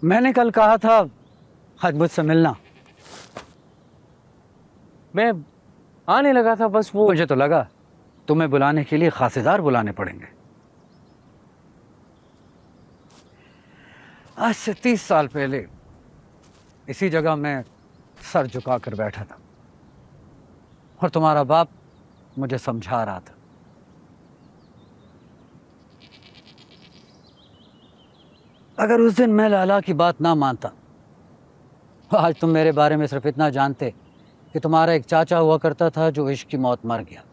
मैंने कल कहा था आज मुझसे मिलना। मैं आने लगा था, बस वो मुझे तो लगा तुम्हें बुलाने के लिए खासेदार बुलाने पड़ेंगे। आज से 30 साल पहले इसी जगह मैं सर झुका कर बैठा था और तुम्हारा बाप मुझे समझा रहा था। अगर उस दिन मैं लाला की बात ना मानता तो आज तुम मेरे बारे में सिर्फ इतना जानते कि तुम्हारा एक चाचा हुआ करता था जो इश्क की मौत मर गया।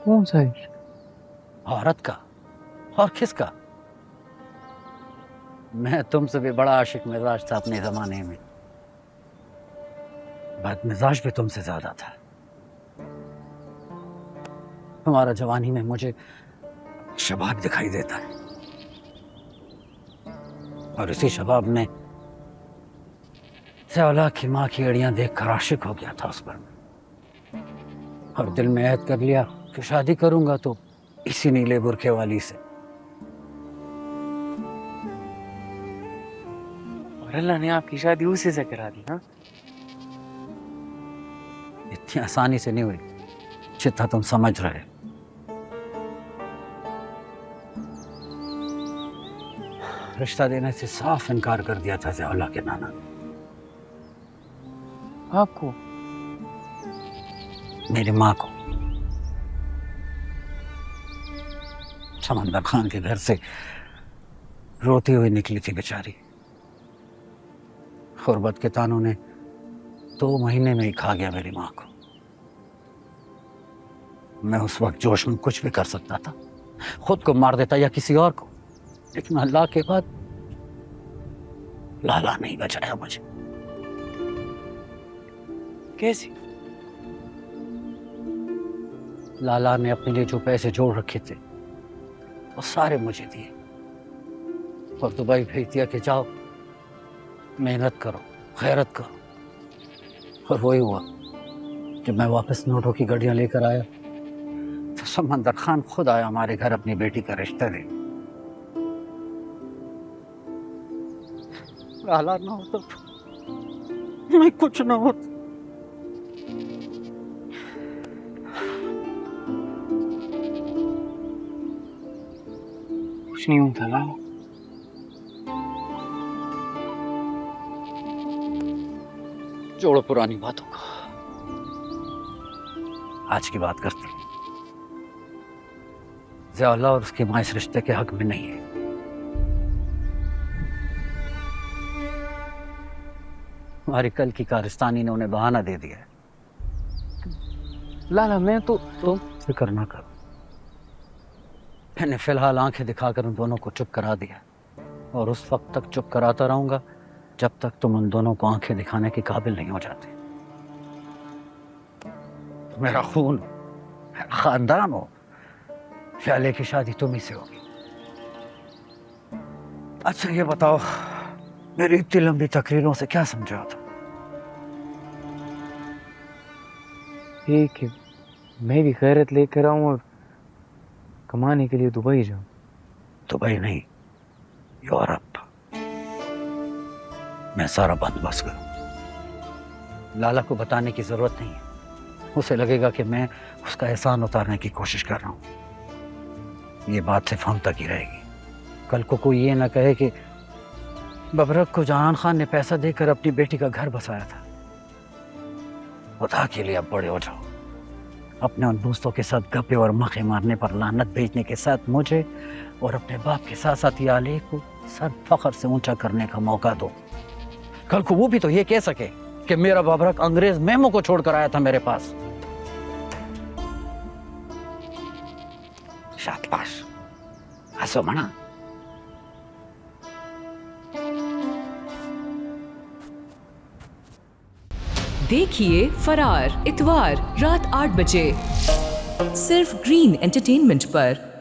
कौन सा इश्क? औरत का। और किसका? मैं तुमसे भी बड़ा आशिक मिजाज था अपने जमाने में। बदमिजाज भी तुमसे ज्यादा था। तुम्हारा जवानी में मुझे शबाब दिखाई देता है और इसी शबाब में ज़ौला की माँ की अड़ियां देखकर आशिक हो गया था उस पर और दिल में ऐद कर लिया कि शादी करूंगा तो इसी नीले बुरखे वाली से। और अल्लाह ने आपकी शादी उसी से करा दी। हाँ, इतनी आसानी से नहीं हुई जितना तुम समझ रहे। रिश्ता देने से साफ इनकार कर दिया था ज़ौला के नाना ने। आपको? मेरी माँ को। समंदर खान के घर से रोती हुई निकली थी बेचारी। गुर्बत के तानों ने 2 महीने में ही खा गया मेरी माँ को। मैं उस वक्त जोश में कुछ भी कर सकता था, खुद को मार देता या किसी और को, लेकिन अल्लाह के बाद लाला नहीं बचाया मुझे। कैसे? लाला ने अपने लिए जो पैसे जोड़ रखे थे वो सारे मुझे दिए और दुबई भेज दिया कि जाओ मेहनत करो, खैरत करो। और वही हुआ। जब मैं वापस नोटों की गड्डियां लेकर आया तो समंदर खान खुद आया हमारे घर अपनी बेटी का रिश्ता दे। लाला ना होता तो मैं कुछ ना होता। कुछ नहीं होता ना। जोड़ो पुरानी बातों का, आज की बात करते हैं। ज़ौला और उसकी माँ इस रिश्ते के हक में नहीं है। हमारी कल की कारस्तानी ने उन्हें बहाना दे दिया है। लाला मैं तो तुम फिक्र ना करो, मैंने फिलहाल आंखें दिखाकर उन दोनों को चुप करा दिया और उस वक्त तक चुप कराता रहूंगा जब तक तुम उन दोनों को आंखें दिखाने के काबिल नहीं हो जाते। तो मेरा खून, मेरा खानदान हो, ख्याले की शादी तुम ही से होगी। अच्छा ये बताओ, मेरी इतनी लंबी तकरीरों से क्या समझा था? ये कि मैं भी खैरत लेकर आऊं और कमाने के लिए दुबई जाऊं। दुबई नहीं, यूरोप। मैं सारा बंदोबस्त करूं। लाला को बताने की जरूरत नहीं है। उसे लगेगा कि मैं उसका एहसान उतारने की कोशिश कर रहा हूं। ये बात सिर्फ हम तक ही रहेगी। कल को कोई ये ना कहे कि बबरक को जहान खान ने पैसा देकर अपनी बेटी का घर बसाया था। खुदा के लिए अब बड़े हो जाओ। अपने उन दोस्तों के साथ गप्पे और मखे मारने पर लानत भेजने के साथ मुझे और अपने बाप के साथ साथ याले को सर फख्र से ऊंचा करने का मौका दो। कल को वो भी तो ये कह सके कि मेरा बबरक अंग्रेज मेमो को छोड़कर आया था मेरे पास। शाबाश, हंसो मना। देखिए फरार इतवार रात 8 बजे सिर्फ ग्रीन एंटरटेनमेंट पर।